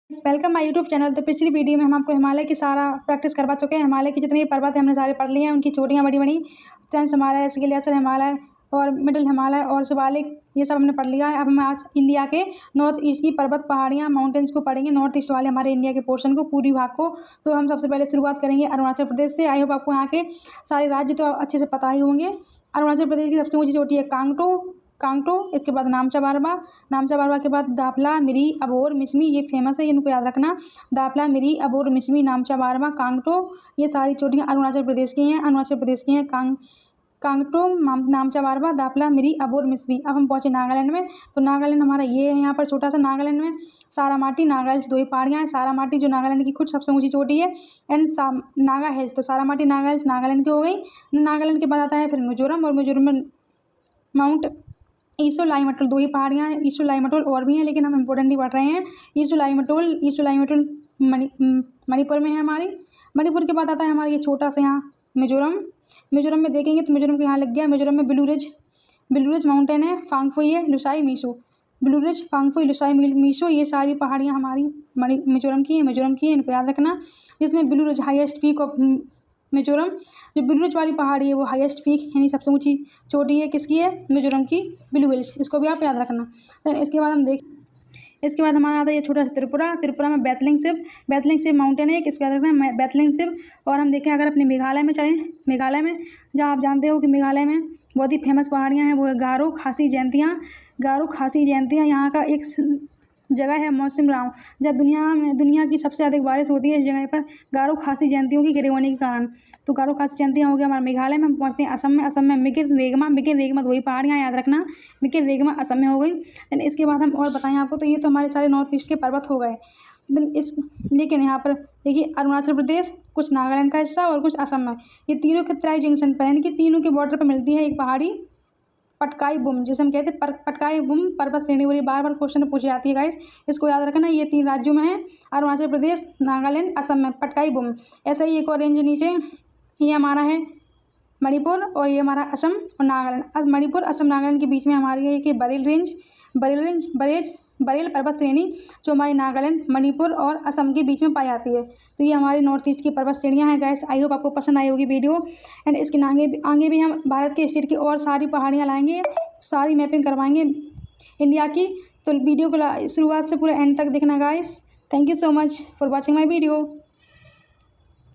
Welcome my YouTube channel. तो पिछली video में हम आपको हिमालय की सारा प्रैक्टिस करवा चुके हैं। हिमालय की जितने भी पर्वत हैं हमने सारे पढ़ लिए हैं, उनकी चोटियाँ बड़ी बड़ी, ट्रांस हिमालय, ग्लेशियर हिमालय और मिडिल हिमालय और शिवालिक, ये सब हमने पढ़ लिया है। अब हम आज इंडिया के नॉर्थ ईस्ट की पर्वत पहाड़ियाँ माउंटेन्स को पढ़ेंगे, नॉर्थ ईस्ट वाले हमारे इंडिया के पोर्शन को, पूरी भाग को। तो हम सबसे पहले शुरुआत करेंगे अरुणाचल प्रदेश से। आई होप आपको यहाँ के सारे राज्य तो अच्छे से पता ही होंगे। अरुणाचल प्रदेश की सबसे ऊँची चोटी है कांगटो, इसके बाद नामचा बारवा के बाद दापला, मिरी, अबोर, मिसमी, ये फेमस है, इनको याद रखना। दापला, मिरी, अबोर, मिसमी, नामचा बारवा, कांगटो, ये सारी चोटियाँ अरुणाचल प्रदेश की हैं। कांगटो, नामचा बारवा, दापला, मिरी, अबोर, मिसमी। अब हम पहुँचे नागालैंड में। तो नागालैंड हमारा ये है, यहाँ पर छोटा सा नागालैंड में सारामाटी, नागा हिल्स, दो ही पहाड़ियाँ हैं। सारामाटी जो नागालैंड की खुद सबसे ऊँची चोटी है, एंड नागा हिल्स। तो सारामाटी, नागा हिल्स नागालैंड की हो गई। नागालैंड के बाद आता है फिर मिजोरम, और मिजोरम में माउंट ईसो लाईमटोल, दो ही पहाड़ियाँ हैं। ईसो लाईमटोल और भी हैं, लेकिन हम इम्पोर्टेंटली पढ़ रहे हैं। ईसो लाईमटोल मणिपुर में है हमारी। मणिपुर के बाद आता है हमारा ये छोटा सा यहाँ मिजोरम में देखेंगे तो मिजोरम के यहाँ लग गया। मिजोरम में ब्लू रिज माउंटेन है, फांगफुई है, लुसाई मीसो। ब्लू रिज, फांगफुई, लुसाई मीसो, ये सारी पहाड़ियाँ हमारी मिजोरम की हैं, इनको याद रखना। जिसमें blue ridge highest peak of Mizoram, जो ब्लू रिज वाली पहाड़ी है वो हाईएस्ट पीक यानी सबसे ऊंची चोटी है, किसकी है? मिजोरम की, ब्लू हिल्स। इसको भी आप याद रखना। देन इसके बाद हमारा आता है ये छोटा सा त्रिपुरा में बैतलिंग शिव माउंटेन है, इसको याद रखना, बैतलिंग शिव। और हम देखें अगर अपने मेघालय में चलें, मेघालय में जहाँ आप जानते हो कि मेघालय में बहुत ही फेमस पहाड़ियाँ हैं, वो है गारो खासी जयंतियाँ। यहाँ का एक जगह है मौसिम राम, जहाँ दुनिया की सबसे अधिक बारिश होती है। इस जगह पर गारो खासी जयंतियों की गिरे होने के कारण। तो गारो खासी जयंतियाँ हो गया हमारा मेघालय में। हम पहुँचते हैं असम में मिकिर रेगमा, वही पहाड़ियाँ याद रखना, मिकिर रेगमा असम में हो गई। देन इसके बाद हम और बताएं आपको, तो ये तो हमारे सारे नॉर्थ ईस्ट के पर्वत हो गए। लेकिन यहाँ पर देखिए अरुणाचल प्रदेश, कुछ नागालैंड का हिस्सा और कुछ असम में, ये तीनों के ट्राई जंक्शन पर, यानी कि तीनों के बॉर्डर पर मिलती है एक पहाड़ी, पटकाई बुम, जिसे हम कहते हैं पटकाई बुम पर्वत श्रेणी। और ये बार पूछी जाती है गाइस, इसको याद रखना। ये 3 राज्यों में है, अरुणाचल प्रदेश, नागालैंड, असम में पटकाई बुम। ऐसा ही एक और रेंज नीचे, ये हमारा है मणिपुर, और ये हमारा असम और नागालैंड। मणिपुर, असम, नागालैंड के बीच में हमारी है कि बरेल पर्वत श्रेणी, जो हमारी नागालैंड, मणिपुर और असम के बीच में पाई जाती है। तो ये हमारी नॉर्थ ईस्ट की पर्वत श्रेणियाँ हैं गाइस। आई होप आपको पसंद आई होगी वीडियो। एंड इसके आगे भी हम भारत के स्टेट की और सारी पहाड़ियाँ लाएंगे, सारी मैपिंग करवाएंगे इंडिया की। तो वीडियो को शुरुआत से पूरे एंड तक देखना guys. Thank you so much for watching my video.